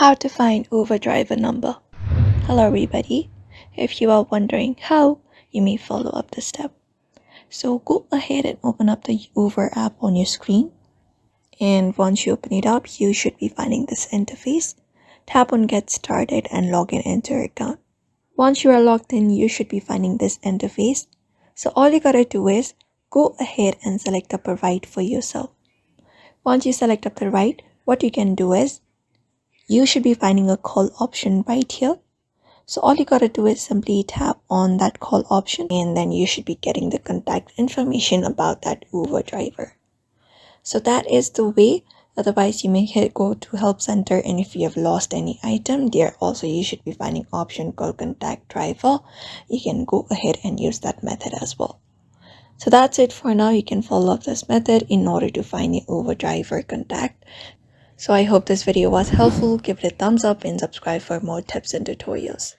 How to find Uber driver number. Hello everybody. If you are wondering how, you may follow up this step. So go ahead and open up the Uber app on your screen. And once you open it up, you should be finding this interface. Tap on Get Started and log in into your account. Once you are logged in, you should be finding this interface. So all you gotta do is go ahead and select up a ride for yourself. Once you select up the ride, what you can do is you should be finding a call option right here. So all you gotta do is simply tap on that call option and then you should be getting the contact information about that Uber driver. So that is the way. Otherwise, you may go to help center, and if you have lost any item, there also you should be finding option called contact driver. You can go ahead and use that method as well. So that's it for now. You can follow up this method in order to find the Uber driver contact. So I hope this video was helpful. Give it a thumbs up and subscribe for more tips and tutorials.